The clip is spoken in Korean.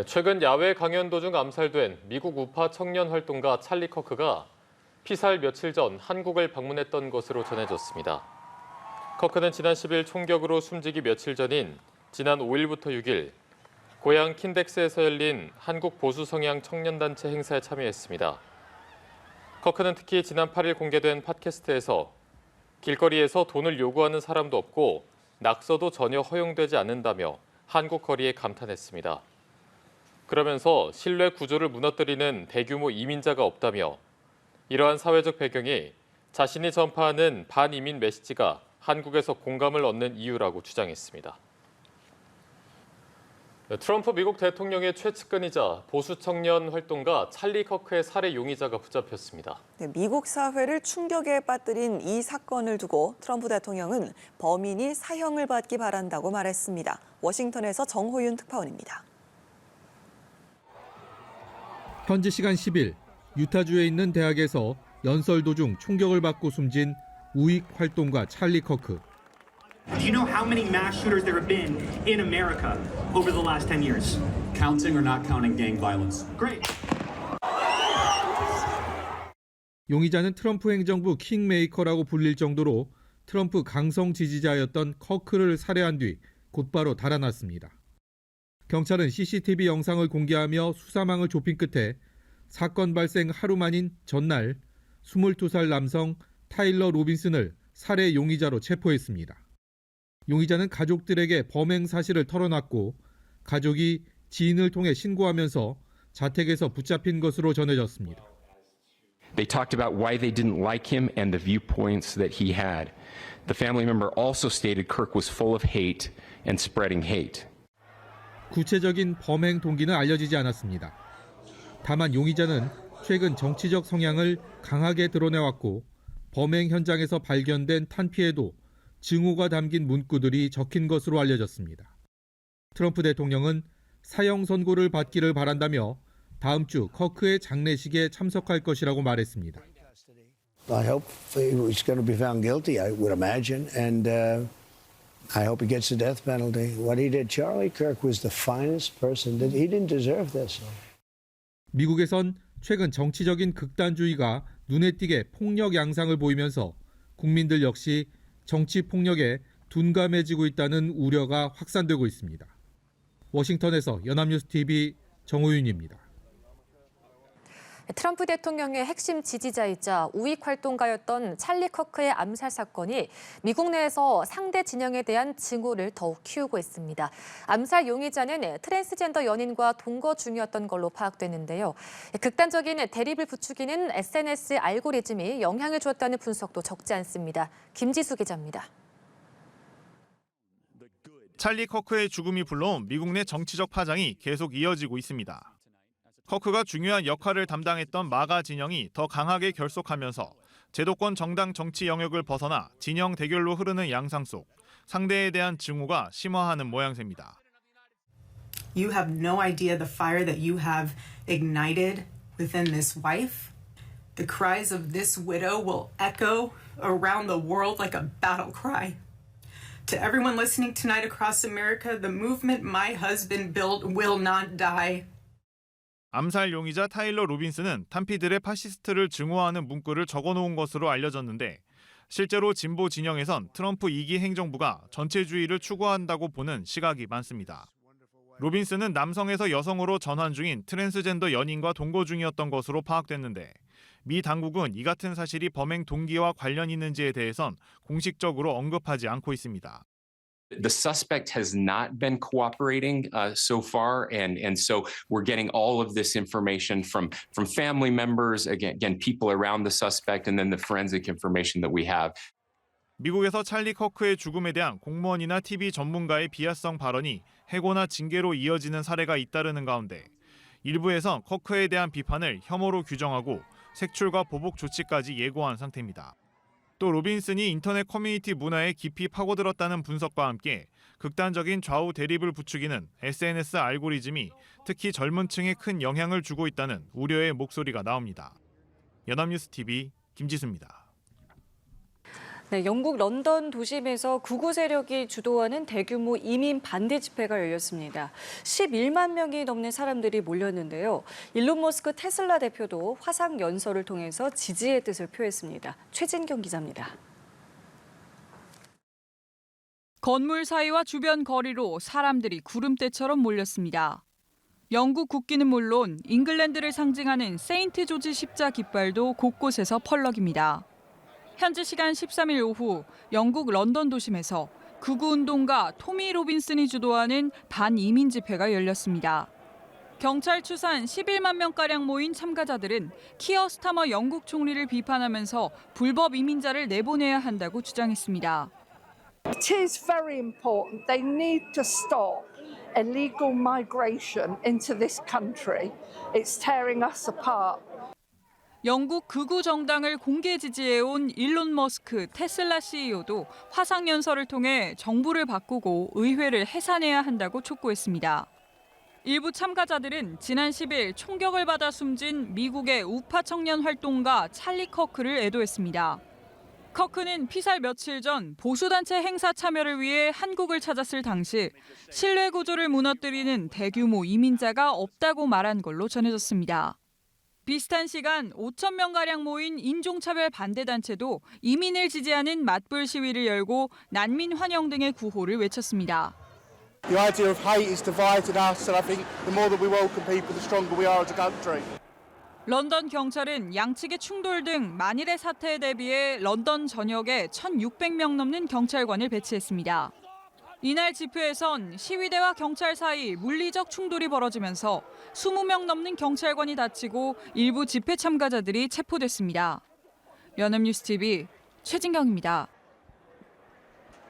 최근 야외 강연 도중 암살된 미국 우파 청년 활동가 찰리 커크가 피살 며칠 전 한국을 방문했던 것으로 전해졌습니다. 커크는 지난 10일 총격으로 숨지기 며칠 전인 지난 5일부터 6일 고향 킨덱스에서 열린 한국 보수 성향 청년단체 행사에 참여했습니다. 커크는 특히 지난 8일 공개된 팟캐스트에서 길거리에서 돈을 요구하는 사람도 없고 낙서도 전혀 허용되지 않는다며 한국 거리에 감탄했습니다. 그러면서 신뢰 구조를 무너뜨리는 대규모 이민자가 없다며 이러한 사회적 배경이 자신이 전파하는 반이민 메시지가 한국에서 공감을 얻는 이유라고 주장했습니다. 트럼프 미국 대통령의 최측근이자 보수 청년 활동가 찰리 커크의 살해 용의자가 붙잡혔습니다. 미국 사회를 충격에 빠뜨린 이 사건을 두고 트럼프 대통령은 범인이 사형을 받기 바란다고 말했습니다. 워싱턴에서 정호윤 특파원입니다. 현지 시간 10일 유타주에 있는 대학에서 연설 도중 총격을 받고 숨진 우익 활동가 찰리 커크. Do you know how many mass shooters there have been in America over the last 10 years? Counting or not counting gang violence? Great. 용의자는 트럼프 행정부 킹메이커라고 불릴 정도로 트럼프 강성 지지자였던 커크를 살해한 뒤 곧바로 달아났습니다. 경찰은 CCTV 영상을 공개하며 수사망을 좁힌 끝에 사건 발생 하루 만인 전날 22살 남성 타일러 로빈슨을 살해 용의자로 체포했습니다. 용의자는 가족들에게 범행 사실을 털어놨고 가족이 지인을 통해 신고하면서 자택에서 붙잡힌 것으로 전해졌습니다. They talked about why they didn't like him and the viewpoints that he had. The family member also stated Kirk was full of hate and spreading hate. 구체적인 범행 동기는 알려지지 않았습니다. 다만 용의자는 최근 정치적 성향을 강하게 드러내왔고 범행 현장에서 발견된 탄피에도 증오가 담긴 문구들이 적힌 것으로 알려졌습니다. 트럼프 대통령은 사형 선고를 받기를 바란다며 다음 주 커크의 장례식에 참석할 것이라고 말했습니다. I hope he's going to be found guilty, I would imagine, and I hope he gets the death penalty. What he did, Charlie Kirk was the finest person. He didn't deserve this. 미국에선 최근 정치적인 극단주의가 눈에 띄게 폭력 양상을 보이면서 국민들 역시 정치 폭력에 둔감해지고 있다는 우려가 확산되고 있습니다. 워싱턴에서 연합뉴스TV 정호윤입니다. 트럼프 대통령의 핵심 지지자이자 우익 활동가였던 찰리 커크의 암살 사건이 미국 내에서 상대 진영에 대한 증오를 더욱 키우고 있습니다. 암살 용의자는 트랜스젠더 연인과 동거 중이었던 걸로 파악됐는데요. 극단적인 대립을 부추기는 SNS 알고리즘이 영향을 줬다는 분석도 적지 않습니다. 김지수 기자입니다. 찰리 커크의 죽음이 불러온 미국 내 정치적 파장이 계속 이어지고 있습니다. 커크가 중요한 역할을 담당했던 마가 진영이 더 강하게 결속하면서 제도권 정당 정치 영역을 벗어나 진영 대결로 흐르는 양상 속 상대에 대한 증오가 심화하는 모양새입니다. You have no idea the fire that you have ignited within this wife. The cries of this widow will echo around the world like a battle cry. To everyone listening tonight across America, the movement my husband built will not die. 암살 용의자 타일러 로빈슨은 탄피들의 파시스트를 증오하는 문구를 적어놓은 것으로 알려졌는데 실제로 진보 진영에선 트럼프 2기 행정부가 전체주의를 추구한다고 보는 시각이 많습니다. 로빈슨은 남성에서 여성으로 전환 중인 트랜스젠더 연인과 동거 중이었던 것으로 파악됐는데 미 당국은 이 같은 사실이 범행 동기와 관련 있는지에 대해선 공식적으로 언급하지 않고 있습니다. The suspect has not been cooperating so far, and so we're getting all of this information from family members, again, people around the suspect, and then the forensic information that we have. 미국에서 찰리 커크의 죽음에 대한 공무원이나 TV 전문가의 비하성 발언이 해고나 징계로 이어지는 사례가 잇따르는 가운데 일부에선 커크에 대한 비판을 혐오로 규정하고 색출과 보복 조치까지 예고한 상태입니다. 또 로빈슨이 인터넷 커뮤니티 문화에 깊이 파고들었다는 분석과 함께 극단적인 좌우 대립을 부추기는 SNS 알고리즘이 특히 젊은 층에 큰 영향을 주고 있다는 우려의 목소리가 나옵니다. 연합뉴스TV 김지수입니다. 네, 영국 런던 도심에서 극우 세력이 주도하는 대규모 이민 반대 집회가 열렸습니다. 11만 명이 넘는 사람들이 몰렸는데요. 일론 머스크 테슬라 대표도 화상 연설을 통해서 지지의 뜻을 표했습니다. 최진경 기자입니다. 건물 사이와 주변 거리로 사람들이 구름대처럼 몰렸습니다. 영국 국기는 물론 잉글랜드를 상징하는 세인트 조지 십자 깃발도 곳곳에서 펄럭입니다. 현지 시간 13일 오후 영국 런던 도심에서 극우 운동가 토미 로빈슨이 주도하는 반이민 집회가 열렸습니다. 경찰 추산 11만 명가량 모인 참가자들은 키어 스타머 영국 총리를 비판하면서 불법 이민자를 내보내야 한다고 주장했습니다. It is very important. They need to stop illegal migration into this country. It's tearing us apart. 영국 극우 정당을 공개 지지해온 일론 머스크 테슬라 CEO도 화상 연설을 통해 정부를 바꾸고 의회를 해산해야 한다고 촉구했습니다. 일부 참가자들은 지난 10일 총격을 받아 숨진 미국의 우파 청년 활동가 찰리 커크를 애도했습니다. 커크는 피살 며칠 전 보수단체 행사 참여를 위해 한국을 찾았을 당시 신뢰 구조를 무너뜨리는 대규모 이민자가 없다고 말한 걸로 전해졌습니다. 비슷한 시간 5천 명가량 모인 인종차별 반대단체도 이민을 지지하는 맞불 시위를 열고 난민 환영 등의 구호를 외쳤습니다. The idea of hate is divided us, and I think the more that we welcome people, the stronger we are as a country. 런던 경찰은 양측의 충돌 등 만일의 사태에 대비해 런던 전역에 1,600명 넘는 경찰관을 배치했습니다. 이날 집회에선 시위대와 경찰 사이 물리적 충돌이 벌어지면서 20명 넘는 경찰관이 다치고 일부 집회 참가자들이 체포됐습니다. 연합뉴스 TV 최진경입니다.